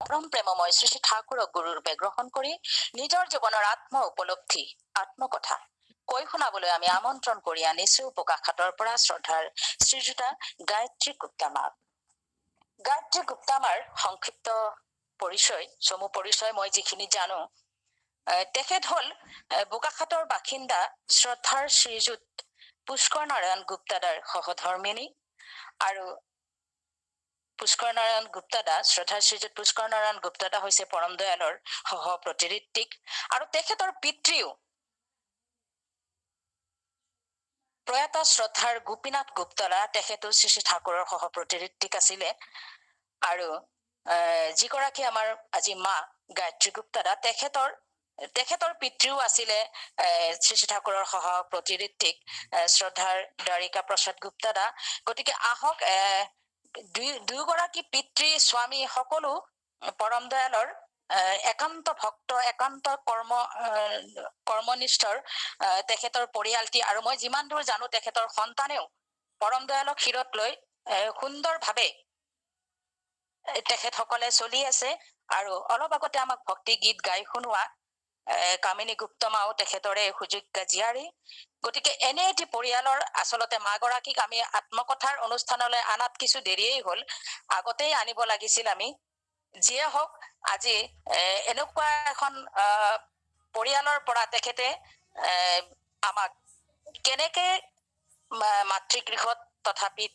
পৰম প্ৰেমময় শ্ৰী শ্ৰী ঠাকুৰক গুৰুৰূপে গ্ৰহণ কৰি নিজৰ জীৱনৰ আত্ম উপলব্ধি আত্মকথা কৈ শুনাবলৈ আমি আমন্ত্ৰণ কৰি আনিছো বোকাখাতৰ পৰা শ্ৰদ্ধাৰ শ্ৰীযুতা গায়ত্ৰী গুপ্তা মাক। গায়ত্ৰী গুপ্তা মাৰ সংক্ষিপ্ত পৰিচয়, চমু পৰিচয় মই যিখিনি জানো, তেখেত হল বোকাখাতৰ বাসিন্দা শ্ৰদ্ধাৰ শ্ৰীযুত পুষ্কৰ নাৰায়ণ গুপ্তাদাৰ সহধৰ্মিনী আৰু পুষ্কৰ নাৰায়ণ গুপ্তাদা, শ্ৰদ্ধাৰ শ্ৰীযুত পুষ্কৰ নাৰায়ণ গুপ্তাদা হৈছে পৰম দয়ালৰ সহ প্ৰতিঋত্বিক আৰু তেখেতৰ পিতৃও প্ৰয়াত শ্ৰদ্ধাৰ গোপীনাথ গুপ্তাদা, তেখেতো শ্ৰী শ্ৰী ঠাকুৰৰ সহ প্ৰতিঋত্বিক আছিলে আৰু যিগৰাকী আমাৰ আজি মা গায়ত্ৰী গুপ্তাদা, তেখেতৰ পিতৃও আছিলে শ্ৰী শ্ৰী ঠাকুৰৰ সহ প্ৰতিঋত্বিক শ্ৰদ্ধাৰ দ্বাৰিকা প্ৰসাদ গুপ্তাদা। গতিকে আহক দুয়োগৰাকী পিতৃ স্বামী সকলো পৰম দয়ালৰ একান্ত ভক্ত, একান্ত কৰ্মনিষ্ঠৰ তেখেতৰ পৰিয়ালটি, আৰু মই যিমান দূৰ জানো তেখেতৰ সন্তানেও পৰম দয়ালক শিৰত লৈ সুন্দৰভাৱে তেখেতসকলে চলি আছে। আৰু অলপ আগতে আমাক ভক্তি গীত গাই শুনোৱা কামিনী গুপ্তমাও তেখেতৰে সুযোগ্য জীয়াৰী। গতিকে এনে এটি পৰিয়ালৰ আচলতে মা গৰাকীক আমি আত্মকথাৰ অনুষ্ঠানলৈ আনাত কিছু দেৰিয়েই হল, আগতেই আনিব লাগিছিল আমি। যিয়ে হওক, আজি এনেকুৱা এখন পৰিয়ালৰ পৰা তেখেতে আমাক কেনেকে মাতৃগৃহত তথাপি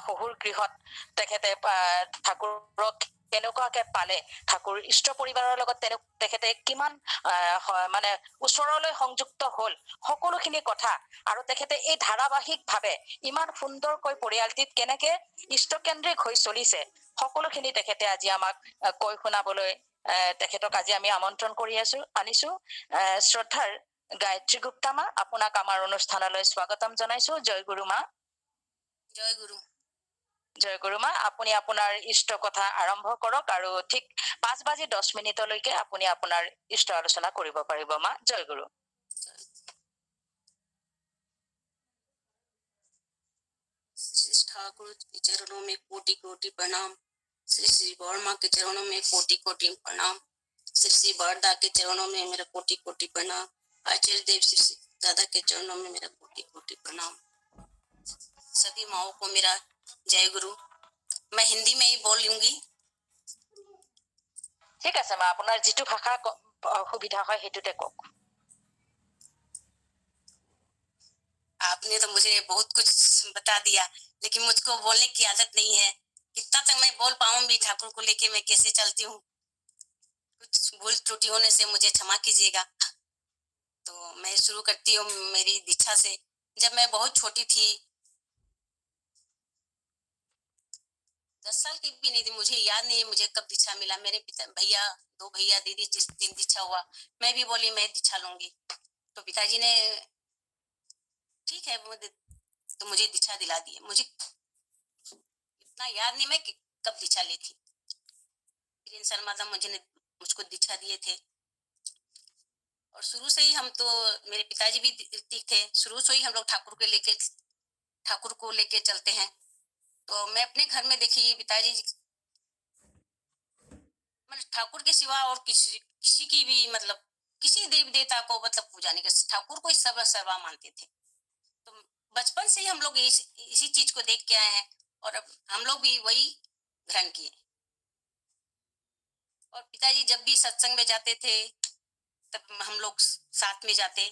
শহুৰ গৃহত তেখেতে ঠাকুৰক কেনেকুৱাকে পালে, ঠাকুৰ ইষ্ট পৰিবাৰৰ লগত তেখেতে কিমান মানে ওচৰলৈ সংযুক্ত হল, সকলোখিনি কথা আৰু তেখেতে এই ধাৰাবাহিক ভাৱে ইমান সুন্দৰকৈ পৰিয়ালটিত কেনেকে ইষ্টকেন্দ্ৰিক হৈ চলিছে, সকলোখিনি তেখেতে আজি আমাক কৈ শুনাবলৈ তেখেতক আজি আমি আমন্ত্ৰণ কৰি আনিছো। শ্ৰদ্ধাৰ গায়ত্ৰী গুপ্তা মা, আপোনাক আমাৰ অনুষ্ঠানলৈ স্বাগতম জনাইছো। জয় গুৰু মা। জয় গুৰু। জয় গুৰু মা। আপুনি আপোনাৰ ইষ্ট কথা আৰম্ভ কৰক আৰু ঠিক 5:10 আপুনি আপোনাৰ ইষ্ট আলোচনা কৰিব পাৰিব মা। জয় গুৰু। श्री ठाकुर के चरणों में कोटि कोटि प्रणाम। श्री श्री वर्मा के चरणों में कोटि कोटि प्रणाम। श्री श्री बरदा के चरणों में मेरा कोटि कोटि प्रणाम। आचार्य देव श्री श्री दादा के चरणों में मेरा कोटि कोटि प्रणाम। सभी माओ को मेरा जय गुरु। मैं हिंदी में ही बोल लूंगी। ঠিক আছে মা, আপোনাৰ যিটো ভাষা সুবিধা হয় সেইটোতে কওক। आपने तो मुझे बहुत कुछ बता दिया, लेकिन मुझको बोलने की आदत नहीं है। कितना तक मैं बोल पाऊंगी ठाकुर को लेके, मैं कैसे चलती हूँ। कुछ भूल त्रुटि होने से मुझे क्षमा कीजिएगा। तो मैं शुरू करती हूँ मेरी दीक्षा से। जब मैं बहुत छोटी थी, 10 साल की भी नहीं थी, मुझे याद नहीं है मुझे कब दीक्षा मिला। मेरे भैया, 2 भैया दीदी जिस दिन दीक्षा हुआ, मैं भी बोली मैं दीक्षा लूंगी। तो पिताजी ने ठीक है तो मुझे दीक्षा दिला दी। मुझे इतना याद नहीं मैं कब दीक्षा ली थी। वीरेंद्र शर्मा था मुझको दीक्षा दिए थे। और शुरू से ही हम तो, मेरे पिताजी भी ठीक थे, शुरू से ही हम लोग ठाकुर को लेके चलते हैं। तो मैं अपने घर में देखी पिताजी मतलब ठाकुर के सिवा और किसी की भी मतलब किसी देवी देवता को मतलब पूजा नहीं करते, ठाकुर को सर्वा मानते थे। तो बचपन से ही हम लोग इसी चीज को देख के आए हैं और अब हम लोग भी वही ग्रहण किए। और पिताजी जब भी सत्संग में जाते थे तब हम लोग साथ में जाते।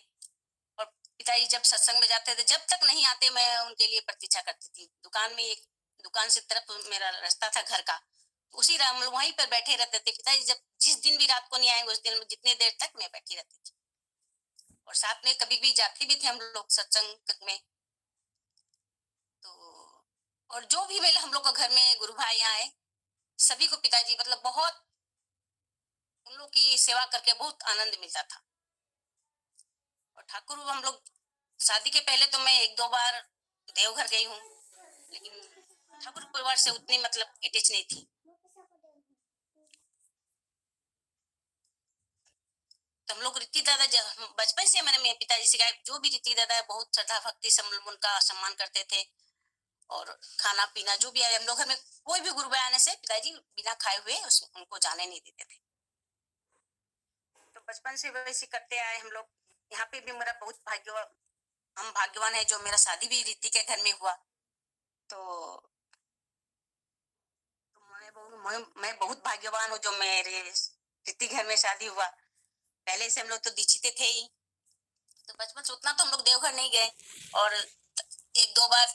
और पिताजी जब सत्संग में जाते थे, जब तक नहीं आते मैं उनके लिए प्रतीक्षा करती थी। दुकान से तरफ मेरा रास्ता था घर का, उसी हम लोग वहीं पर बैठे रहते थे। पिताजी जब जिस दिन भी रात को नहीं आएंगे उस दिन जितने देर तक मैं बैठी रहती थी। और साथ में कभी भी जाते भी थे हम लोग सत्संग में। तो और जो भी मेरे हम लोग का घर में गुरु भाई आए, सभी को पिताजी मतलब बहुत उन लोग की सेवा करके बहुत आनंद मिलता था। और ठाकुर हम लोग शादी के पहले तो मैं 1-2 बार देवघर गई हूँ, लेकिन ठाकुर परिवार से उतनी मतलब अटैच नहीं थी। तो हम लोग रीति दादा बचपन से मेरे पिताजी सिखाए, जो भी रीति दादा है बहुत श्रद्धा भक्ति से उनका सम्मान करते थे। और खाना पीना जो भी है, हम लोग घर में कोई भी गुरु आने से पिताजी बिना खाए हुए उनको जाने नहीं देते थे। तो बचपन से वैसे करते आए हम लोग। यहाँ पे भी मेरा बहुत हम भाग्यवान है जो मेरा शादी भी रीति के घर में हुआ। तो, तो मैं बहुत भाग्यवान हूँ जो मेरे रीति घर में शादी हुआ। पहले से हम लोग तो दीक्षित थे ही। तो बचपन से उतना तो हम लोग देवघर नहीं गए, और एक दो बार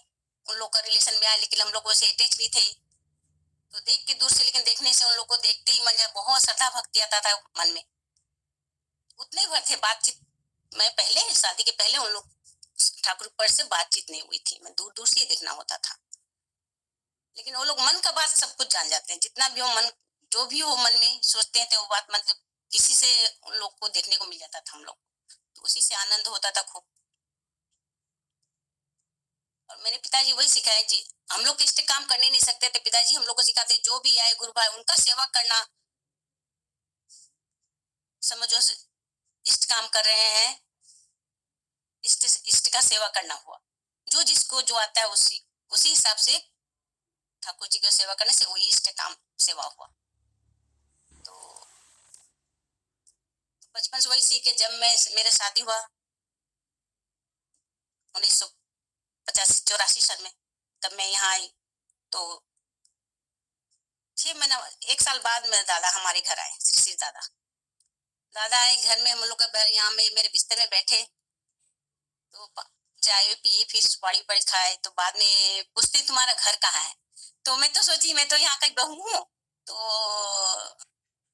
उन लोग का रिलेशन में आया, लेकिन हम लोग वैसे अटैच भी थे। तो देख के दूर से, लेकिन देखने से उन लोग को देखते ही मन बहुत श्रद्धा भक्ति आता था मन में। उतने भर थे बातचीत। मैं पहले शादी के पहले उन लोग ठाकुर पर से बातचीत नहीं हुई थी, मैं दूर दूर से ही देखना होता था। लेकिन वो लोग मन का बात सब कुछ जान जाते हैं, जितना भी हो मन, जो भी हो मन में सोचते हैं तो वो बात मतलब किसी से उन लोग को देखने को मिल जाता था हम लोग। तो उसी से आनंद होता था खूब। और मेरे पिताजी वही सिखाए जी, हम लोग इष्ट काम करने नहीं सकते थे, पिताजी हम लोग को सिखाते जो भी आए गुरु भाई उनका सेवा करना। समझो इष्ट काम कर रहे हैं, इष्ट इष्ट का सेवा करना हुआ। जो जिसको जो आता है उसी उसी हिसाब से ठाकुर जी का सेवा करने से वही इष्ट काम सेवा हुआ। तो बचपन से वही सीखे। जब मैं मेरा शादी हुआ 1985-84 सन में, तब मैं यहाँ आई। तो 6 महीना 1 साल बाद मेरे दादा हमारे घर आए, श्री श्री दादा। दादा आए घर में, हम लोग का यहाँ में मेरे बिस्तर में बैठे। तो चाय पिए, फिर सुपारी पर खाए। तो बाद में पूछते तुम्हारा घर कहाँ है। तो मैं तो सोची मैं तो यहाँ का बहू हूँ।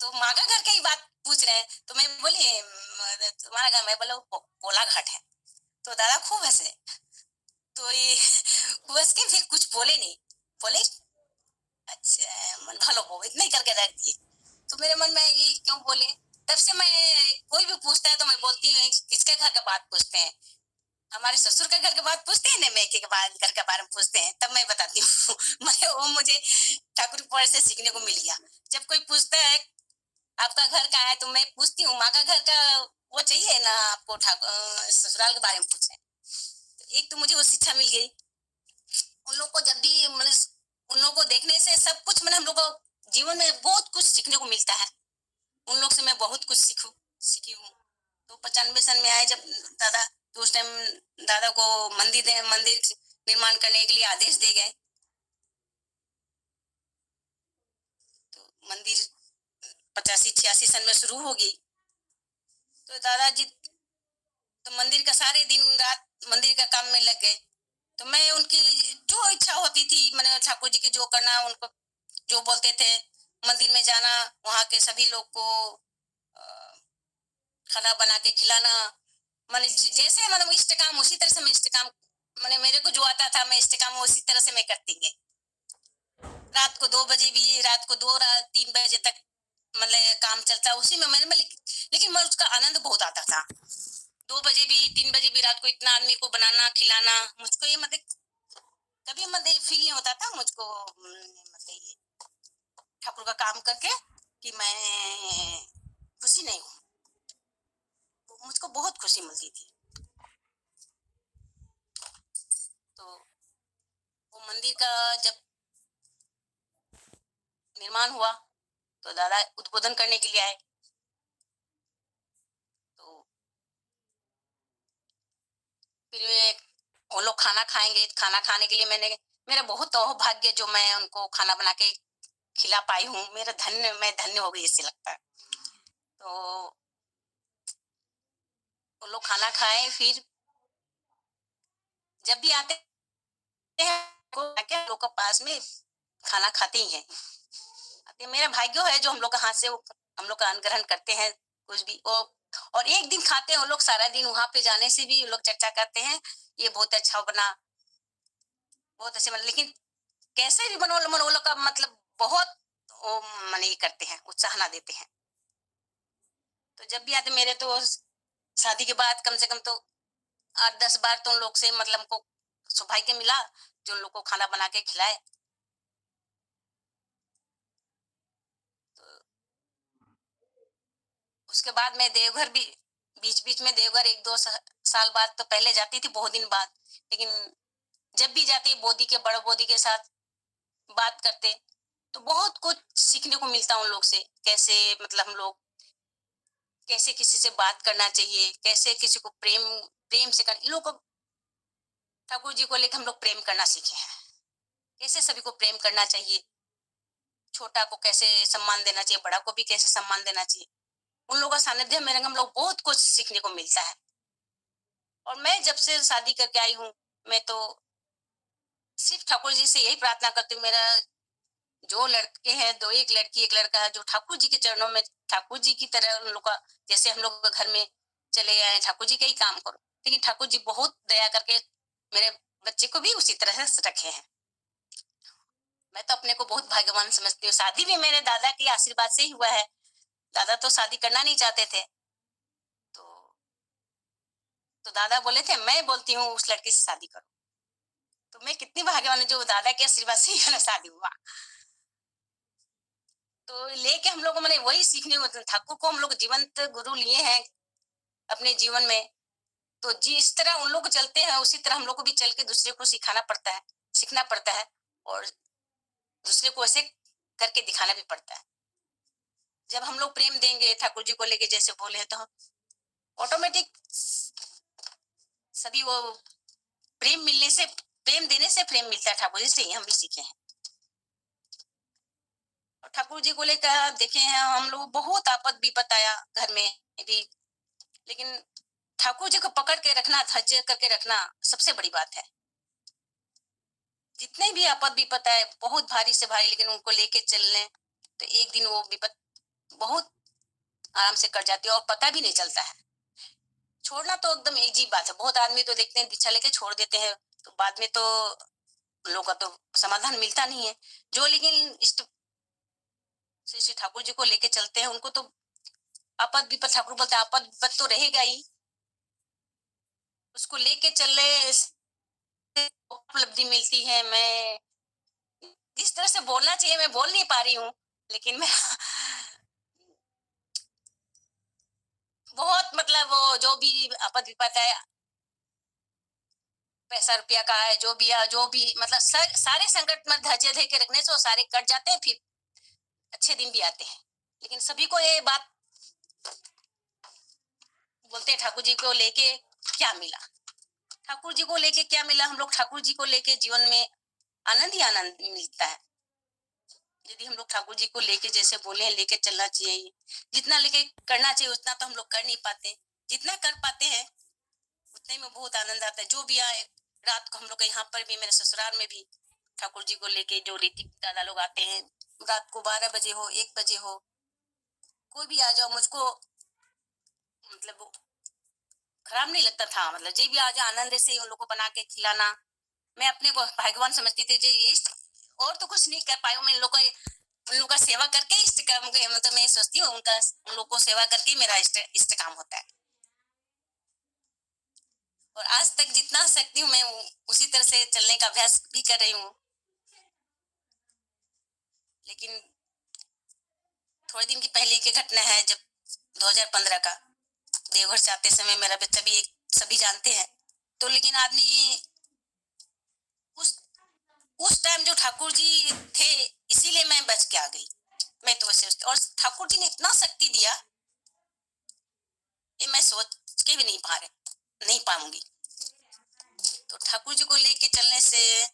तो माँ का घर की बात पूछ रहे हैं। तो मैं बोली तुम्हारा घर, मैं बोला कोला घाट है। तो दादा खूब हंसे। तो ये बस के फिर कुछ बोले नहीं। बोले अच्छा मन भालो हो, इतना ही करके रख दिए। तो मेरे मन में ये क्यों बोले। तब से मैं, कोई भी पूछता है तो मैं बोलती हूँ किसके घर का बात पूछते हैं। हमारे ससुर के घर के बात पूछते हैं ना, मैं के बाद घर के बारे में पूछते हैं, तब मैं बताती हूँ। मैं वो मुझे ठाकुर पर से सीखने को मिल गया। जब कोई पूछता है आपका घर कहाँ है, तो मैं पूछती हूँ माँ का घर का वो चाहिए ना आपको, ठाकुर ससुराल के बारे में पूछे। तो एक तो मुझे वो शिक्षा मिल गई। उन लोग को जब भी मतलब उन लोग को देखने से सब कुछ मतलब हम लोग को जीवन में बहुत कुछ सीखने को मिलता है। उन लोग से मैं बहुत कुछ सीखी हूँ। तो 95 सन में आए जब दादा, तो उस टाइम दादा को मंदिर निर्माण करने के लिए आदेश दे गए। तो मंदिर 85-86 सन में शुरू होगी। तो दादाजी तो मंदिर का सारे दिन रात मंदिर का काम में लग गए। तो मैं उनकी जो इच्छा होती थी, मैंने ठाकुर जी की जो करना, उनको जो बोलते थे मंदिर में जाना, वहां के सभी लोग को खाना बना के खिलाना। मैंने जैसे मतलब इष्ट काम उसी तरह से मैं इष्ट काम, मैंने मेरे को जो आता था मैं इष्ट काम उसी तरह से मैं करती गई। रात को 2 बजे भी, रात को 2 3 बजे तक मतलब काम चलता उसी में मैंने लेकिन मैं उसका आनंद बहुत आता था। 2 बजे भी 3 बजे भी रात को इतना आदमी को बनाना खिलाना, मुझको ये मतलब कभी मतलब फील नहीं होता था मुझको मतलब ये ठाकुर का काम करके कि मैं खुशी नहीं हूँ। तो मुझको बहुत खुशी मिलती थी। तो वो मंदिर का जब निर्माण हुआ तो दादा उद्बोधन करने के लिए आए। तो फिर वो लोग खाना खाएंगे, खाना खाने के लिए मेरा बहुत भाग्य जो मैं उनको खाना बना के खिला पाई हूँ। मैं धन्य हो गई इससे लगता है। तो वो लोग खाना खाए, फिर जब भी आते हैं को क्या लोग के पास में खाना खाते ही हैं। मेरा भाग्य है जो हम लोग का हाथ से वो हम लोग का अन्न ग्रहण करते हैं कुछ भी वो। और एक दिन खाते हैं वो लोग, सारा दिन वहां पे जाने से भी वो लोग चर्चा करते हैं ये बहुत अच्छा बना, बहुत अच्छे बना। लेकिन कैसे भी बनो वो लोग का मतलब बहुत वो मन ये करते हैं, उत्साहना देते हैं। तो जब भी आते मेरे तो शादी के बाद कम से कम तो 8-10 बार तो उन लोग से मतलब को सौभाग्य मिला जो उन लोग को खाना बना के खिलाए। तो उसके बाद मैं देवघर भी बीच बीच में देवघर 1-2 साल बाद तो पहले जाती थी बहुत दिन बाद। लेकिन जब भी जाते बोधी के बड़ बोधी के साथ बात करते, तो बहुत कुछ सीखने को मिलता उन लोग से। कैसे मतलब हम लोग कैसे किसी से बात करना चाहिए, कैसे किसी को प्रेम प्रेम से कर इन लोग को ठाकुर जी को लेकर हम लोग प्रेम करना सीखे हैं। कैसे सभी को प्रेम करना चाहिए, छोटा को कैसे सम्मान देना चाहिए, बड़ा को भी कैसे सम्मान देना चाहिए। उन लोगों का सानिध्य में हम लोग बहुत कुछ सीखने को मिलता है। और मैं जब से शादी करके आई हूँ, मैं तो सिर्फ ठाकुर जी से यही प्रार्थना करती हूँ, मेरा जो लड़के हैं, दो एक लड़की एक लड़का है, जो ठाकुर जी के चरणों में ठाकुर जी की तरह उन लोग का, जैसे हम लोग घर में चले आए ठाकुर जी का ही काम करो। लेकिन ठाकुर जी बहुत दया करके मेरे बच्चे को भी उसी तरह से रखे हैं। मैं तो अपने को बहुत भाग्यवान समझती हूँ। शादी भी मेरे दादा के आशीर्वाद से ही हुआ है। दादा तो शादी करना नहीं चाहते थे, तो दादा बोले थे मैं बोलती हूँ उस लड़की से शादी करो। तो मैं कितनी भाग्यवान हूँ जो दादा के आशीर्वाद से ही मेरा शादी हुआ। तो लेके हम लोग मैंने वही सीखने को, ठाकुर को हम लोग जीवंत गुरु लिए हैं अपने जीवन में। तो जिस तरह उन लोग चलते हैं उसी तरह हम लोग को भी चल के दूसरे को सिखाना पड़ता है, सीखना पड़ता है, और दूसरे को ऐसे करके दिखाना भी पड़ता है। जब हम लोग प्रेम देंगे ठाकुर जी को लेके, जैसे बोले, तो ऑटोमेटिक सभी वो प्रेम मिलने से, प्रेम देने से प्रेम मिलता है। ठाकुर जी से ही हम भी सीखे हैं। और ठाकुर जी को लेकर देखे हैं हम लोग, बहुत आपद विपत आया घर में भी, लेकिन ठाकुर जी को पकड़ के रखना, धैर्य करके रखना सबसे बड़ी बात है। जितने भी आपद विपत आए, बहुत भारी से भारी, लेकिन उनको लेके चलने तो एक दिन वो विपत बहुत आराम से कट जाती है और पता भी नहीं चलता है। छोड़ना तो एकदम अजीब बात है। बहुत आदमी तो देखते हैं दीक्षा लेके छोड़ देते हैं, तो बाद में तो लोगों का तो समाधान मिलता नहीं है। जो लेकिन इष्ट श्री श्री ठाकुर जी को लेके चलते हैं, उनको तो आपद विपद, ठाकुर बोलते हैं आपद विपद तो रहेगा ही, उसको लेके चलने से उपलब्धि मिलती है। मैं जिस तरह से बोलना चाहिए मैं बोल नहीं पा रही हूँ, लेकिन मैं बहुत मतलब वो जो भी आपद विपद है, पैसा रुपया का है, जो भी मतलब सारे संकट में धैर्य धर के रखने से वो सारे कट जाते हैं, फिर अच्छे दिन भी आते हैं। लेकिन सभी को ये बात बोलते हैं, ठाकुर जी को लेके क्या मिला, ठाकुर जी को लेके क्या मिला। हम लोग ठाकुर जी को लेके जीवन में आनंद ही आनंद मिलता है। यदि हम लोग ठाकुर जी को लेके, जैसे बोले हैं, लेके चलना चाहिए। जितना लेके करना चाहिए उतना तो हम लोग कर नहीं पाते, जितना कर पाते हैं उतने में बहुत आनंद आता है। जो भी आए, रात को हम लोग यहाँ पर भी, मेरे ससुराल में भी ठाकुर जी को लेके जो रीति दादा लोग आते हैं, रात को 12 बजे हो, 1 बजे हो, कोई भी आ जाओ, मुझको मतलब खराब नहीं लगता था। मतलब जी भी आ जाओ, आनंद से उन लोग को बना के खिलाना। मैं अपने को भाग्यवान समझती थी जी, इष्ट और तो कुछ नहीं कर पाई हूँ मैं। उन लोग का सेवा करके इष्ट काम, मतलब मैं सोचती हूँ उनका, उन लोग को सेवा करके मेरा इष्ट काम होता है। और आज तक जितना सकती हूँ मैं उसी तरह से चलने का अभ्यास भी कर रही हूँ। लेकिन थोड़े दिन की पहले की घटना है, जब 2015 का देवघर जाते समय मेरा बच्चा भी एक, सभी जानते हैं। तो लेकिन आदमी उस उस टाइम जो ठाकुर जी थे, इसीलिए मैं बच के आ गई। मैं तो वैसे, और ठाकुर जी ने इतना शक्ति दिया, ये मैं सोच के भी नहीं पाऊंगी। तो ठाकुर जी को लेके चलने से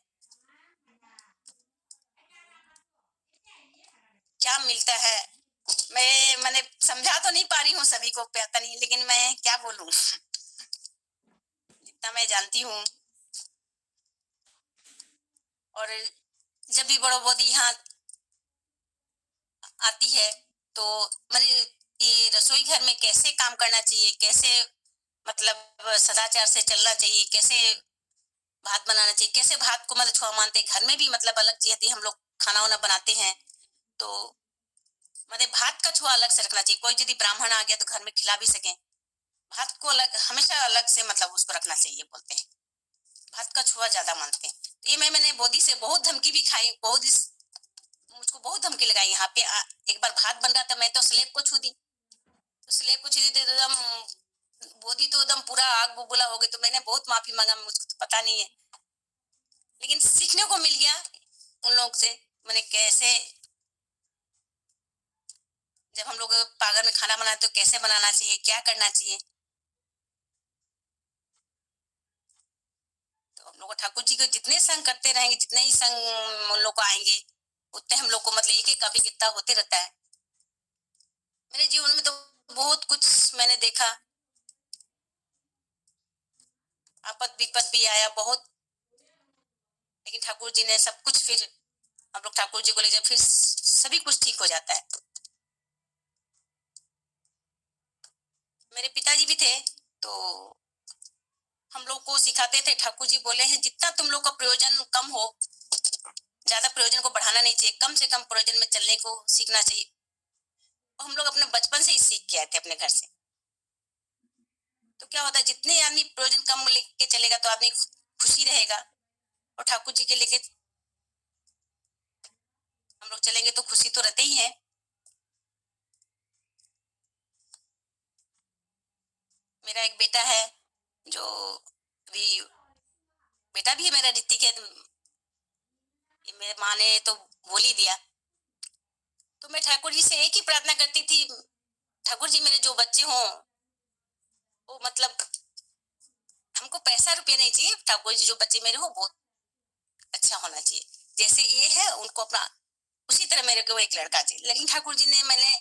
क्या मिलता है, मैंने समझा तो नहीं पा रही हूँ सभी को, पता नहीं, लेकिन मैं क्या बोलूं जितना मैं जानती हूँ। और जब भी बड़ो बोधी यहाँ आती है, तो मैंने ये रसोई घर में कैसे काम करना चाहिए, कैसे मतलब सदाचार से चलना चाहिए, कैसे भात बनाना चाहिए, कैसे भात को मतलब छुआ मानते घर में भी, मतलब अलग यदि हम लोग खाना वाना बनाते हैं तो मतलब भात का छुआ अलग से रखना चाहिए। कोई यदि ब्राह्मण आ गया तो घर में खिला भी सके, भात को अलग, हमेशा अलग से मतलब उसको रखना चाहिए, बोलते हैं भात का छुआ ज्यादा मानते हैं। तो ये मैंने बोधी से बहुत धमकी भी खाई, मुझको बहुत धमकी लगाई। यहाँ पे एक बार भात बन रहा था, मैं तो स्लेब को छू दी, तो स्लेब को छू दी तो एकदम बोधी तो एकदम पूरा आग बबूला हो गई। तो मैंने बहुत माफी मांगा, मुझको तो पता नहीं है, लेकिन सीखने को मिल गया उन लोग से, मैंने कैसे, जब हम लोग पागल में खाना बनाते तो कैसे बनाना चाहिए, क्या करना चाहिए। तो हम लोग को ठाकुर जी को जितने संग करते रहेंगे, जितने ही संग उन लोग को आएंगे, उतने हम लोग को मतलब एक एक अभिज्ञता होते रहता है। मेरे जीवन में तो बहुत कुछ मैंने देखा, आपद विपद भी आया बहुत, लेकिन ठाकुर जी ने सब कुछ, फिर हम लोग ठाकुर जी को ले जाए, फिर सभी कुछ ठीक हो जाता है। मेरे पिताजी भी थे, तो हम लोग को सिखाते थे, ठाकुर जी बोले हैं जितना तुम लोग का प्रयोजन कम हो, ज्यादा प्रयोजन को बढ़ाना नहीं चाहिए, कम से कम प्रयोजन में चलने को सीखना चाहिए। और हम लोग अपने बचपन से ही सीख के आए थे अपने घर से। तो क्या होता है, जितने आदमी प्रयोजन कम लेके चलेगा तो आदमी खुशी रहेगा, और ठाकुर जी के लेके हम लोग चलेंगे तो खुशी तो रहते ही है। मेरा एक बेटा है, जो अभी बेटा भी है मेरा, ऋतिक है। मेरे माँ ने तो बोल ही दिया। तो मैं ठाकुर जी से एक ही प्रार्थना करती थी, ठाकुर जी मेरे जो बच्चे हों, वो मतलब हमको पैसा रुपया नहीं चाहिए, ठाकुर जी जो बच्चे मेरे हो बहुत अच्छा होना चाहिए, जैसे ये है उनको अपना उसी तरह मेरे को एक लड़का चाहिए। लेकिन ठाकुर जी ने, मैंने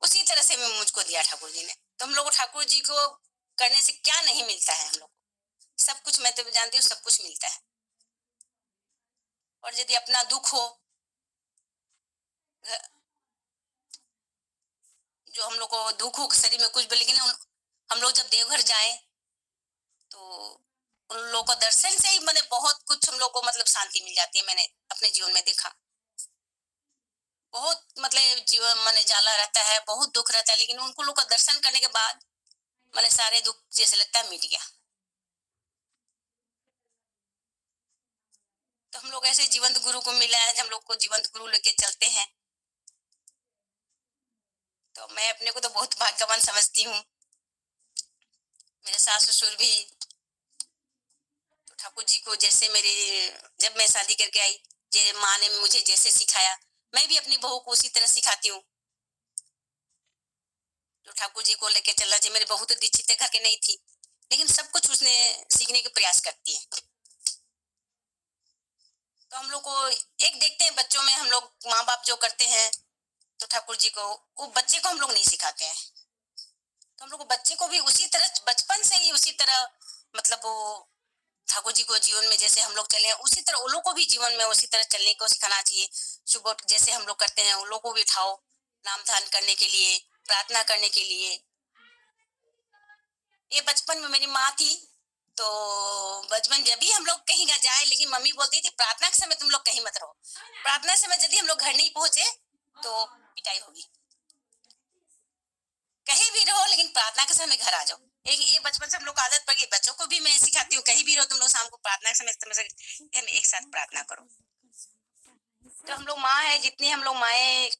उसी तरह से मुझको दिया ठाकुर जी ने। तो हम लोग को ठाकुर जी को करने से क्या नहीं मिलता है, हम लोग को सब कुछ, मैं तो जानती हूँ सब कुछ मिलता है। और यदि अपना दुख हो, जो हम लोग को दुख हो शरीर में कुछ भी, लेकिन हम लोग जब देवघर जाए तो उन लोगों को दर्शन से ही मैंने बहुत कुछ, हम लोग को मतलब शांति मिल जाती है। मैंने अपने जीवन में देखा, बहुत मतलब जीवन मैंने जाला रहता है, बहुत दुख रहता है, लेकिन उनको लोग का दर्शन करने के बाद मैंने सारे दुख जैसे लगता है मिट गया। तो हम लोग ऐसे जीवंत गुरु को मिला है, हम लोग को जीवंत गुरु लेके चलते हैं। तो मैं अपने को तो बहुत भाग्यवान समझती हूँ। मेरे सास ससुर भी तो ठाकुर जी को, जैसे मेरे, जब मैं शादी करके आई, माँ ने मुझे जैसे सिखाया, मैं भी अपनी बहू को उसी तरह सिखाती हूँ, जो ठाकुर जी को लेके चलना चाहिए। मेरी बहू तो दीक्षित घर के नहीं थी, लेकिन सब कुछ उसने सीखने के प्रयास करती है। तो हम लोग को एक देखते हैं बच्चों में, हम लोग माँ बाप जो करते हैं, तो ठाकुर जी को, वो बच्चे को हम लोग नहीं सिखाते हैं। तो हम लोग को बच्चे को भी उसी तरह बचपन से ही उसी तरह, मतलब वो ठाकुर जी को जीवन में जैसे हम लोग चले उसी तरह उन लोग को भी जीवन में उसी तरह चलने को सिखाना चाहिए। सुबह जैसे हम लोग करते हैं, उन लोग को भी उठाओ नाम ध्यान करने के लिए, प्रार्थना करने के लिए। ये बचपन में मेरी माँ थी, तो बचपन जब भी हम लोग कहीं का जाए, लेकिन मम्मी बोलती थी प्रार्थना के समय तुम लोग कहीं मत रहो, प्रार्थना के समय यदि हम लोग घर नहीं पहुंचे तो पिटाई होगी, कहीं भी रहो लेकिन प्रार्थना के समय घर आ जाओ। एक ये बचपन से हम लोग को आदत पड़ गई, बच्चों को भी मैं सिखाती हूँ, कहीं भी रहो तुम लोग शाम को प्रार्थना के समय घर में एक साथ प्रार्थना करो। तो हम लोग माँ है, जितनी हम लोग माए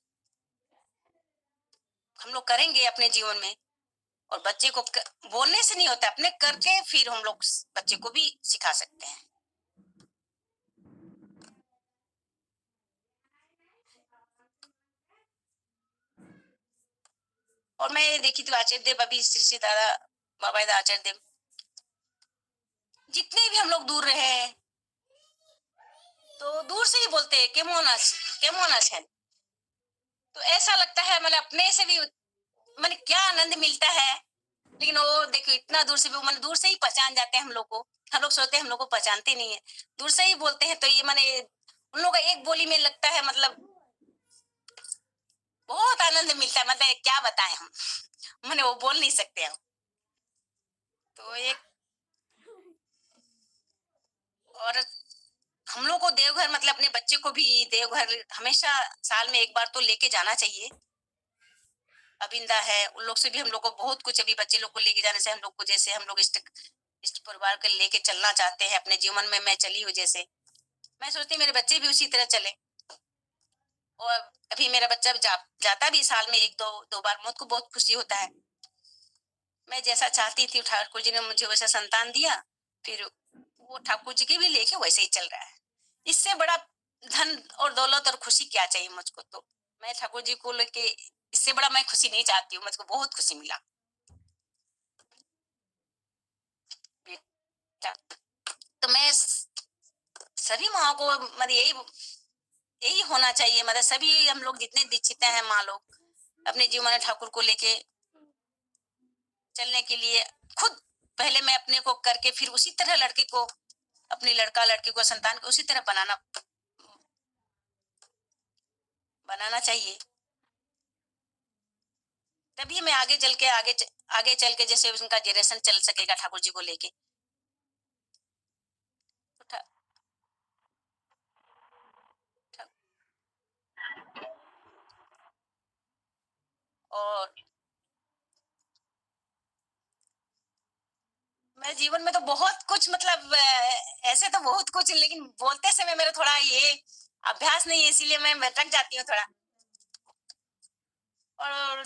हम लोग करेंगे अपने जीवन में, और बच्चे को बोलने से नहीं होता, अपने करके फिर हम लोग बच्चे को भी सिखा सकते हैं। और मैं देखी थी आचार्य देव, अभी श्री श्री दादा बाबा आचार्य देव, जितने भी हम लोग दूर रहे हैं तो दूर से ही बोलते हैं केमोन आছেন। तो ऐसा लगता है मैंने अपने से भी, मैंने क्या आनंद मिलता है। लेकिन वो देखो इतना दूर से भी, मैंने दूर से ही पहचान जाते हैं हम लोग को। हम लोग सोचते हैं हम लोग को पहचानते नहीं है, दूर से ही बोलते हैं, तो ये मैंने उन लोग का एक बोली में लगता है, मतलब बहुत आनंद मिलता है, मतलब क्या बताएं हम, मैंने वो बोल नहीं सकते हम। तो एक, और हम लोग को देवघर, मतलब अपने बच्चे को भी देवघर हमेशा साल में एक बार तो लेके जाना चाहिए। अबिंदा है, उन लोग से भी हम लोग को बहुत कुछ, अभी बच्चे लोग को लेके जाने से हम लोग को, जैसे हम लोग इष्ट परिवार को लेके चलना चाहते हैं अपने जीवन में, मैं चली हूँ जैसे, मैं सोचती हूँ मेरे बच्चे भी उसी तरह चले। और अभी मेरा बच्चा जाता भी साल में एक दो दो बार, मुझको बहुत खुशी होता है। मैं जैसा चाहती थी ठाकुर जी ने मुझे वैसा संतान दिया, फिर वो ठाकुर जी के भी लेके वैसे ही चल रहा है। इससे बड़ा धन और दौलत और खुशी क्या चाहिए मुझको। तो मैं ठाकुर जी को लेके इससे बड़ा मैं खुशी नहीं चाहती हूँ। मुझको बहुत खुशी मिला बेटा। तो मैं सभी माँ को मतलब यही यही होना चाहिए। मतलब सभी हम लोग जितने दीक्षित हैं माँ लोग अपने जीवन में ठाकुर को लेके चलने के लिए खुद पहले मैं अपने को करके फिर उसी तरह लड़के को, अपनी लड़का लड़की को, संतान को उसी तरह बनाना चाहिए। तभी मैं आगे चल के जैसे उनका जनरेशन चल सकेगा ठाकुर जी को लेके। तो ठा- और मैं जीवन में तो बहुत कुछ मतलब ऐसे तो बहुत कुछ, लेकिन बोलते समय मेरा थोड़ा ये अभ्यास नहीं है, इसीलिए मैं भटक जाती हूँ थोड़ा। और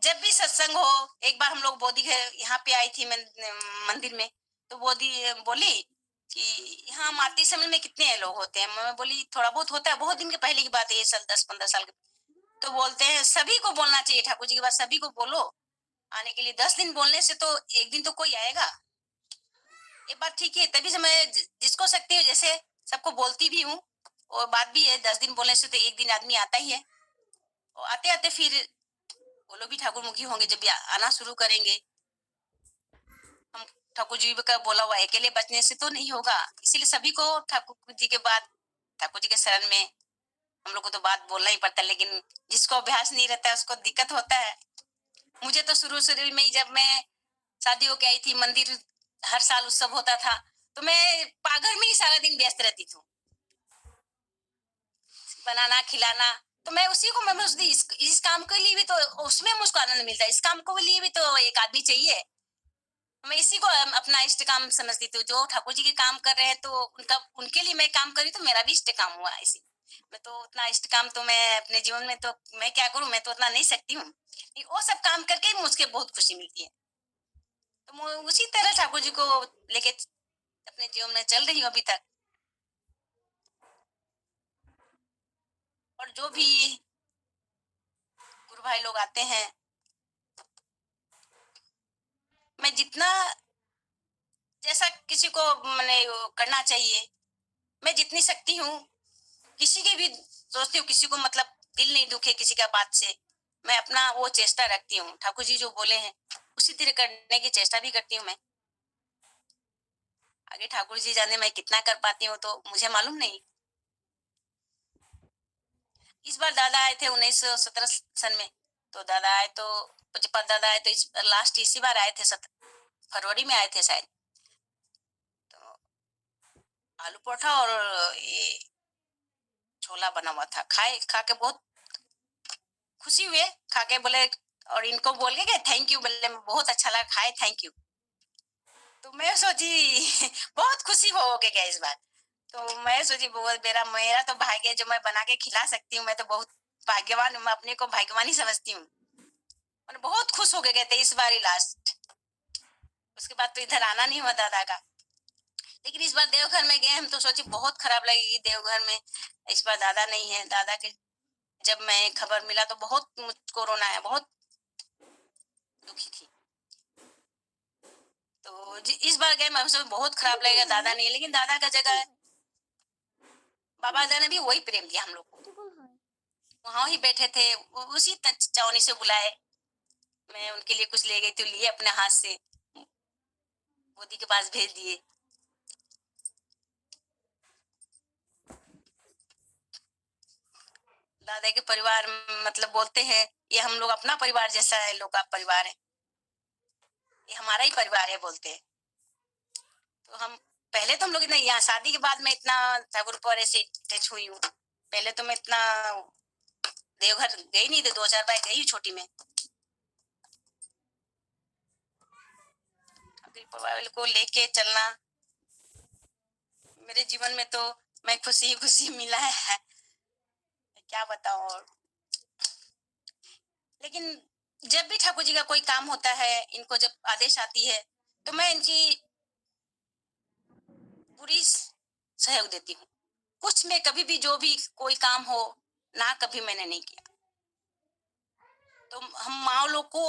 जब भी सत्संग हो, एक बार हम लोग बोधी यहाँ पे आई थी मंदिर में, तो बोधी बोली कि यहाँ आरती समय में कितने लोग होते हैं। मैं बोली थोड़ा बहुत होता है, बहुत दिन के पहले की बात है, ये साल 10-15 साल के। तो बोलते हैं सभी को बोलना चाहिए ठाकुर जी के बाद, सभी को बोलो आने के लिए। 10 दिन बोलने से तो एक दिन तो कोई आएगा। ये बात ठीक है, तभी से मैं जिसको सकती हूँ जैसे सबको बोलती भी हूँ। और बात भी है, 10 दिन बोलने से तो एक दिन आदमी आता ही है। और आते आते फिर वो लोग भी ठाकुर मुखी होंगे जब भी आना शुरू करेंगे। हम ठाकुर जी का बोला हुआ अकेले बचने से तो नहीं होगा, इसीलिए सभी को ठाकुर जी के बाद, ठाकुर जी के शरण में हम लोग को तो बात बोलना ही पड़ता है। लेकिन जिसको अभ्यास नहीं रहता है उसको दिक्कत होता है। मुझे तो शुरू शुरू में ही जब मैं शादी होके आई थी, मंदिर हर साल उत्सव होता था, तो मैं पागल में ही सारा दिन व्यस्त रहती थी, बनाना खिलाना। तो मैं उसी को मैं सोचती इस काम के लिए भी तो उसमें मुझको आनंद मिलता है, इस काम को लिए भी तो एक आदमी चाहिए। मैं इसी को अपना इष्ट काम समझती थी। जो ठाकुर जी के काम कर रहे हैं तो उनका उनके लिए मैं काम करी तो मेरा भी इष्ट काम हुआ। इसी मैं तो उतना इष्ट काम तो मैं अपने जीवन में तो मैं क्या करूं, मैं तो उतना नहीं सकती हूँ। वो सब काम करके ही मुझे बहुत खुशी मिलती है। तो मैं उसी तरह ठाकुर जी को लेके अपने जीवन में चल रही हूँ अभी तक। और जो भी गुरु भाई लोग आते हैं, मैं जितना जैसा किसी को मैंने करना चाहिए, मैं जितनी शक्ति हूँ किसी के भी सोचती हूँ, किसी को मतलब दिल नहीं दुखे किसी का बात से, मैं अपना वो चेष्टा रखती हूँ। ठाकुर जी जो बोले हैं उसी तरह करने की चेष्टा भी करती हूँ मैं। आगे ठाकुर जी जाने मैं कितना कर पाती हूँ तो मुझे मालूम नहीं। इस बार दादा आए थे 1917 सन में। तो दादा आए तो दादा आए तो इसी बार आए थे, फरवरी में आए थे शायद। तो आलू परोठा और ये छोला बना हुआ था, खा के बहुत खुशी हुए। खा के बोले, और इनको बोल के थैंक यू बोले, बहुत अच्छा लगा, खाए थैंक यू। तो मैं सोची बहुत खुशी हो गया इस बार। तो मैं सोची बहुत मेरा मेरा तो भाग्य है जो मैं बना के खिला सकती हूँ। मैं तो बहुत भाग्यवान हूँ, मैं अपने को भाग्यवान ही समझती हूँ। मैंने बहुत खुश हो गए थे इस बार ही लास्ट। उसके बाद तो इधर आना नहीं हुआ दादा का। लेकिन इस बार देवघर में गए हम तो सोचे बहुत खराब लगेगी देवघर में, इस बार दादा नहीं है। दादा के जब मैं खबर मिला तो बहुत मुझको रोना आया, बहुत दुखी थी। तो इस बार गए मैं बहुत खराब लगेगा दादा नहीं है। लेकिन दादा का जगह बाबा दादा ने भी वही प्रेम दिया हम लोग को। वहां ही बैठे थे, उसी चावनी से बुलाए, मैं उनके लिए कुछ ले गई तो लिए अपने हाथ से मोदी के पास भेज दिए। दादा के परिवार मतलब बोलते हैं ये हम लोग अपना परिवार जैसा है, लोग का परिवार है, ये हमारा ही परिवार है बोलते हैं। तो हम पहले तो हम लोग इतना, यहाँ शादी के बाद मैं इतना ठाकुर पर ऐसे टच हुई हूँ। पहले तो मैं इतना देवघर गई नहीं थे, 2-4 बार गई छोटी में। परिवार को लेके चलना मेरे जीवन में तो मैं खुशी ही खुशी मिला है, क्या बताऊं। और लेकिन जब भी ठाकुर जी का कोई काम होता है, इनको जब आदेश आती है तो मैं इनकी पूरी सहयोग देती हूँ। कुछ में कभी भी जो भी कोई काम हो, ना कभी मैंने नहीं किया। तो हम माँ लोग को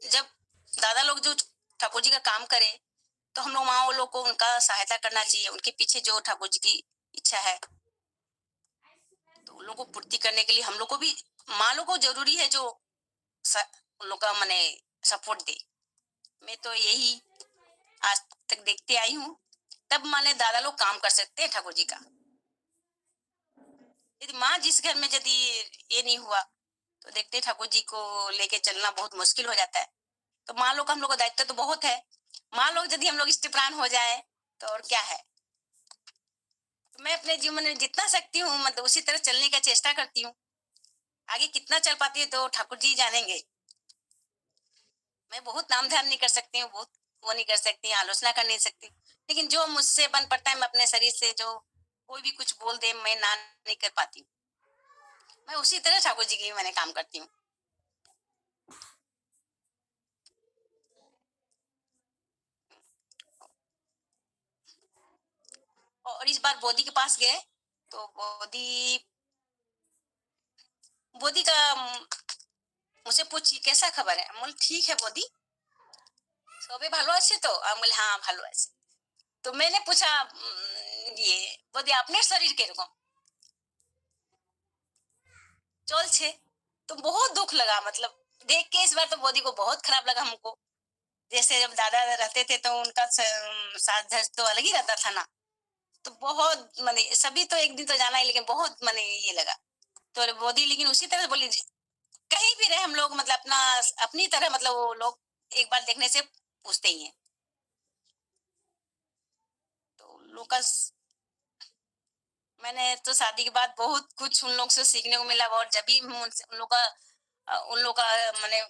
जब दादा लोग जो ठाकुर जी का काम करे, तो हम लोग माँ लोग को उनका सहायता करना चाहिए। उनके पीछे जो ठाकुर जी की इच्छा है, तो उन लोग को पूर्ति करने के लिए हम लोग को भी माँ लोग को जरूरी है जो उन लोग का माने सपोर्ट दे। मैं तो यही आज तक देखते आई हूँ। तब माने दादा लोग काम कर सकते हैं ठाकुर जी का। यदि माँ जिस घर में यदि ये नहीं हुआ, तो देखते हैं ठाकुर जी को लेके चलना बहुत मुश्किल हो जाता है। तो माँ लोग का हम लोग का दायित्व तो बहुत है। माँ लोग यदि हम लोग इष्ट प्राण हो जाए तो और क्या है। तो मैं अपने जीवन में जितना सकती हूँ मतलब उसी तरह चलने का चेष्टा करती हूँ। आगे कितना चल पाती है तो ठाकुर जी जानेंगे। मैं बहुत नाम ध्यान नहीं कर सकती हूँ, बहुत वो नहीं कर सकती, आलोचना कर नहीं सकती, लेकिन जो मुझसे बन पड़ता है मैं अपने शरीर से जो कोई भी कुछ बोल दे मैं ना नहीं कर पाती हूँ। मैं उसी तरह ठाकुर जी की मैंने काम करती हूँ। और इस बार बोधी के पास गए तो बोधी बोधी का मुझसे पूछी कैसा खबर है। बोले ठीक है बोधी, सबे ভালো আছে তো। আমি বলি हाँ ভালো আছে। तो मैंने पूछा ये बोधी अपने शरीर किरकम चलছে। तो बहुत दुख लगा, मतलब देख के इस बार तो बोधी को बहुत खराब लगा हमको। जैसे जब दादा रहते थे तो उनका साथ धर्ष तो अलग ही रहता था ना। तो बहुत माने सभी तो एक दिन तो जाना ही, लेकिन बहुत माने ये लगा। तो बोधी लेकिन उसी तरह बोली कहीं भी रहे हम लोग मतलब अपना अपनी तरह मतलब वो लोग एक बार देखने से पूछते ही हैं। तो लोग का मैंने तो शादी के बाद बहुत कुछ उन लोग से सीखने को मिला। और जब भी उन लोग का मैंने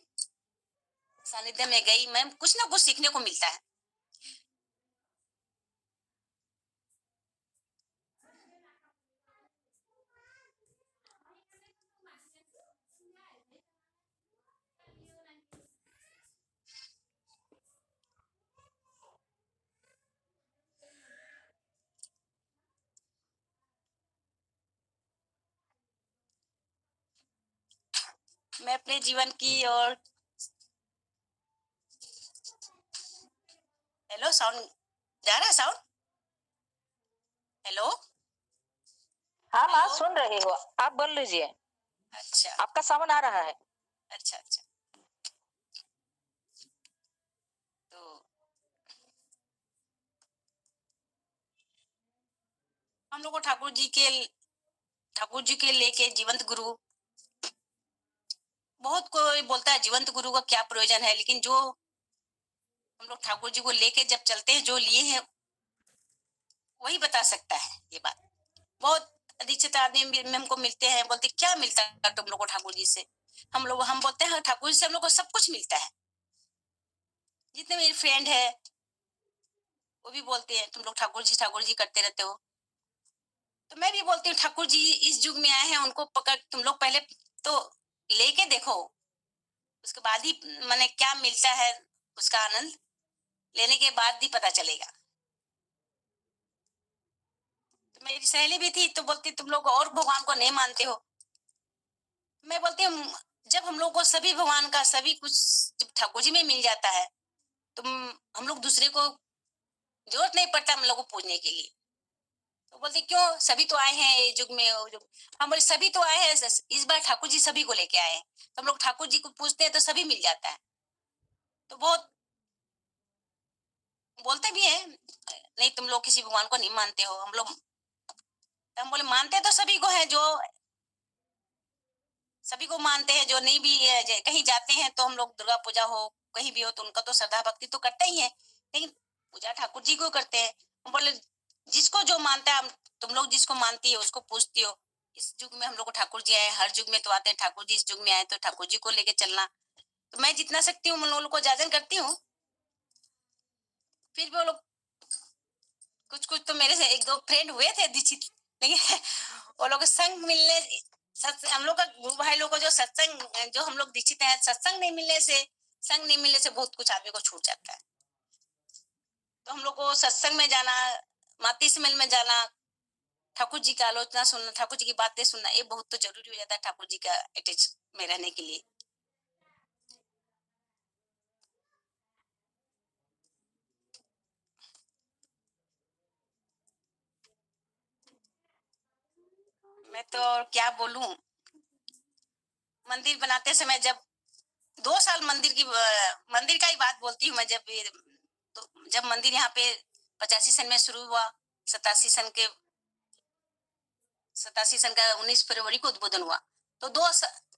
सानिध्य में गई, मैं कुछ ना कुछ सीखने को मिलता है। मैं अपने जीवन की और हेलो साउंड जा रहा है साउंड। हेलो हाँ माँ हेलो। सुन रही हो, आप बोल लीजिए, अच्छा आपका साउंड आ रहा है। अच्छा अच्छा। तो हम लोग को ठाकुर जी के लेके जीवंत गुरु, बहुत कोई बोलता है जीवंत गुरु का क्या प्रयोजन है, लेकिन जो हम लोग ठाकुर जी को लेके जब चलते हैं, जो लिए हैं वही बता सकता है ये बात। बहुत अधिकतर आदमी भी हमको मिलते हैं, बोलते क्या मिलता है तुम लोग को ठाकुर जी से। हम बोलते हैं ठाकुर जी से हम लोग को सब कुछ मिलता है। जितने मेरे फ्रेंड है वो भी बोलते हैं तुम लोग ठाकुर जी करते रहते हो। तो मैं भी बोलती हूँ ठाकुर जी इस युग में आए हैं, उनको पकड़ तुम लोग पहले तो लेके देखो, उसके बाद ही मैंने क्या मिलता है उसका आनंद लेने के बाद ही पता चलेगा। तो मेरी सहेली भी थी तो बोलती तुम लोग और भगवान को नहीं मानते हो। मैं बोलती हूँ जब हम लोग को सभी भगवान का सभी कुछ जब ठाकुर जी में मिल जाता है तो हम लोग दूसरे को जरूरत नहीं पड़ता हम लोग को पूजने के लिए। तो बोलते क्यों, सभी तो आए हैं ये युग में वो युग। हम बोले सभी तो आए हैं, इस बार ठाकुर जी सभी को लेके आए हैं, तो हम लोग ठाकुर जी को पूछते हैं तो सभी मिल जाता है। तो बहुत बोलते भी है नहीं तुम लोग किसी भगवान को नहीं मानते हो। हम बोले मानते तो सभी को है, जो सभी को मानते हैं, जो नहीं भी कहीं जाते हैं तो हम लोग दुर्गा पूजा हो कहीं भी हो तो उनका तो श्रद्धा भक्ति तो करते ही है, लेकिन पूजा ठाकुर जी को करते हैं। हम बोले जिसको जो मानता है, तुम लोग जिसको मानती है उसको पूछती हो। इस युग में हम लोग को ठाकुर जी आए, हर युग में तो आते हैं ठाकुर जी, इस युग में आए तो ठाकुर जी को लेके चलना। तो मैं जितना सकती हूँ उन लोगों को जाजन करती हूँ। फिर भी वो लोग कुछ कुछ तो मेरे से एक दो फ्रेंड हुए थे दीक्षित, लेकिन वो लोग संग मिलने हम लोग का गुरु भाई लोग को जो सत्संग जो हम लोग दीक्षित हैं, सत्संग नहीं मिलने से संग नहीं मिलने से बहुत कुछ आदमी को छूट जाता है। तो हम लोग को सत्संग में जाना माती से मिल में जाना, ठाकुर जी का आलोचना सुनना, ठाकुर जी की बातें सुनना, ये बहुत तो जरूरी हो जाता है ठाकुर जी का अटैच में रहने के लिए। मैं तो और क्या बोलूं, मंदिर बनाते समय जब 2 साल मंदिर का ही बात बोलती हूँ मैं। जब मंदिर यहाँ पे 85 सन में शुरू हुआ, 87 सन के 87 सन का 19 फरवरी को उद्बोधन हुआ। तो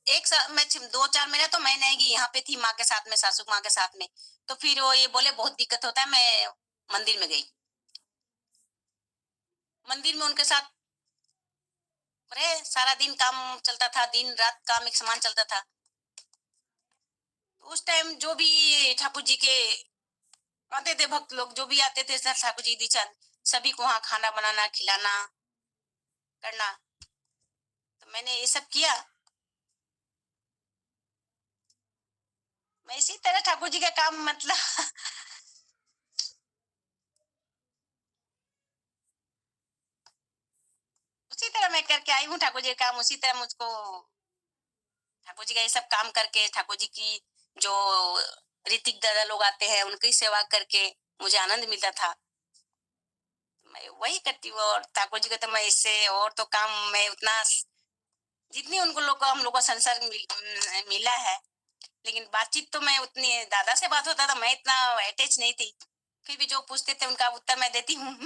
एक साल में 2-4 महीने तो मैं नहीं गई, यहाँ पे थी माँ के साथ में, सासू माँ के साथ में। तो फिर वो ये बोले बहुत दिक्कत होता है, मैं मंदिर में गई। मंदिर में उनके साथ रहे, सारा दिन काम चलता था, दिन रात काम एक समान चलता था। तो उस टाइम जो भी ठाकुर जी के आते थे भक्त लोग, जो भी आते थे सब ठाकुर जी दीक्षांत, सभी को वहाँ खाना बनाना खिलाना करना, तो मैंने ये सब किया। मैं इसी तरह ठाकुर जी का काम मतलब उसी तरह मैं करके आई हूँ ठाकुर जी का काम। उसी तरह मुझको ठाकुर जी का ये सब काम करके, ठाकुर जी की जो ऋतिक दादा लोग आते हैं उनकी सेवा करके मुझे आनंद मिलता था। मैं वही करती हूँ। और ठाकुर जी का तो मैं इससे और तो काम मैं उतना, जितनी उनको लोग को हम लोग को संसार मिला है, लेकिन बातचीत तो मैं उतनी, दादा से बात होता था, मैं इतना अटैच नहीं थी। फिर भी जो पूछते थे उनका उत्तर मैं देती हूँ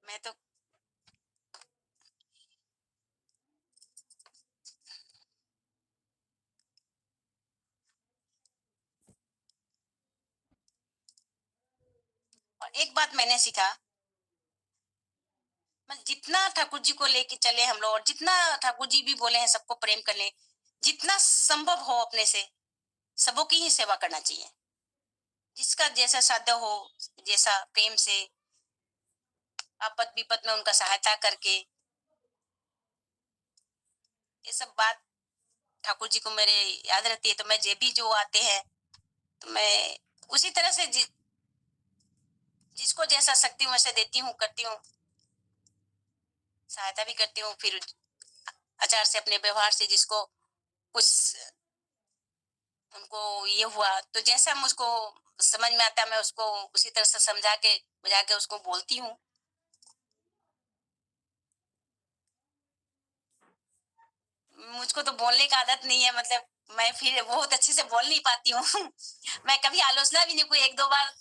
मैं तो और एक बात मैंने सीखा, जितना ठाकुर जी को लेके चले हम लोग, और जितना ठाकुर जी भी बोले हैं सबको प्रेम कर ले, जितना संभव हो अपने से सबों की ही सेवा करना चाहिए। जिसका जैसा साध्य हो, जैसा प्रेम से आपद विपद में उनका सहायता करके, ये सब बात ठाकुर जी को मेरे याद रहती है। तो मैं जे भी जो आते हैं तो मैं उसी तरह से जिसको जैसा शक्ति हूँ वैसे देती हूँ, करती हूँ, सहायता भी करती हूँ। फिर आचार से, अपने व्यवहार से जिसको कुछ उनको ये हुआ तो जैसा मुझको समझ में आता है मैं उसको उसी तरह से समझा के बुझा के उसको बोलती हूँ। मुझको तो बोलने का आदत नहीं है, मतलब मैं फिर बहुत अच्छे से बोल नहीं पाती हूँ मैं कभी आलोचना भी नहीं, कोई 1-2 बार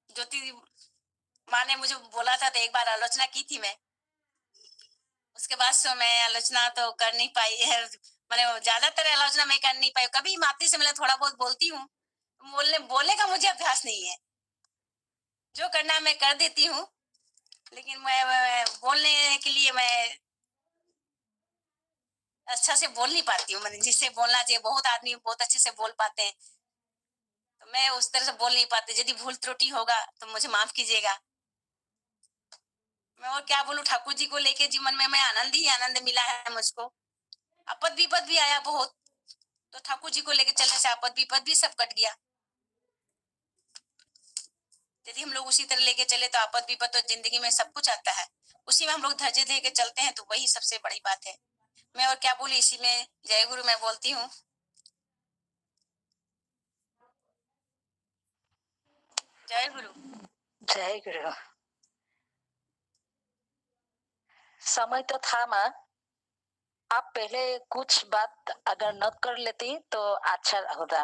ज्योति माँ ने मुझे बोला था तो एक बार आलोचना की थी मैं। उसके बाद से मैं आलोचना तो कर नहीं पाई है, मैंने ज्यादातर आलोचना मैं कर नहीं पाई। कभी माती से मिला थोड़ा बहुत बोलती हूँ, बोलने का मुझे अभ्यास नहीं है। जो करना मैं कर देती हूँ, लेकिन मैं बोलने के लिए मैं अच्छा से बोल नहीं पाती हूँ। मैंने जिससे बोलना चाहिए, बहुत आदमी बहुत अच्छे से बोल पाते हैं, तो मैं उस तरह से बोल नहीं पाती। यदि भूल त्रुटि होगा तो मुझे माफ कीजिएगा। मैं और क्या बोलूं, ठाकुर जी को लेके जीवन में मैं आनंद ही आनंद मिला है मुझको। आपद विपद भी आया बहुत, तो ठाकुर जी को लेके चलने से आपद विपद भी सब कट गया। यदि हम लोग उसी तरह लेके चले तो आपद विपद तो जिंदगी में सब कुछ आता है, उसी में हम लोग धैर्य दे के चलते हैं तो वही सबसे बड़ी बात है। मैं और क्या बोली, इसी में जय गुरु मैं बोलती हूँ। जय गुरु। जय गुरु। समय तो था माँ, आप पहले कुछ बात अगर न कर लेती तो अच्छा होता।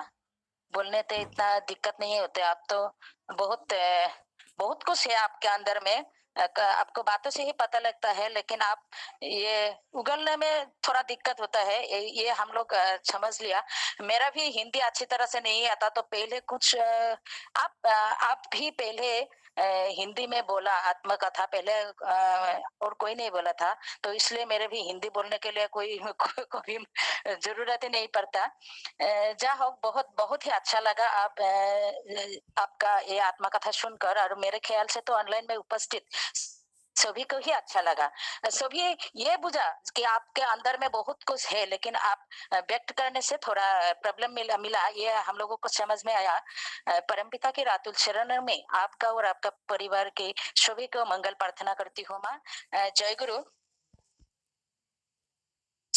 बोलने से इतना दिक्कत नहीं होते। आप तो बहुत कुछ है आपके अंदर में। आपको बातों से ही पता लगता है, लेकिन आप ये उगलने में थोड़ा दिक्कत होता है। ये हम लोग समझ लिया। मेरा भी हिंदी अच्छी तरह से नहीं आता, तो पहले कुछ आप भी पहले हिंदी में बोला आत्मकथा पहले, और कोई नहीं बोला था, तो इसलिए मेरे भी हिंदी बोलने के लिए कोई जरूरत ही नहीं पड़ता। जा हो, बहुत बहुत ही अच्छा लगा आपका ये आत्मकथा सुनकर। और मेरे ख्याल से तो ऑनलाइन में उपस्थित सभी को ही अच्छा लगा। सभी ये बुझा कि आपके अंदर में बहुत कुछ है, लेकिन आप व्यक्त करने से थोड़ा प्रॉब्लम मिला, ये हम लोगों को समझ में आया। परमपिता के रातुल शरण में आपका और आपका परिवार के सभी को मंगल प्रार्थना करती हूँ माँ। जय गुरु।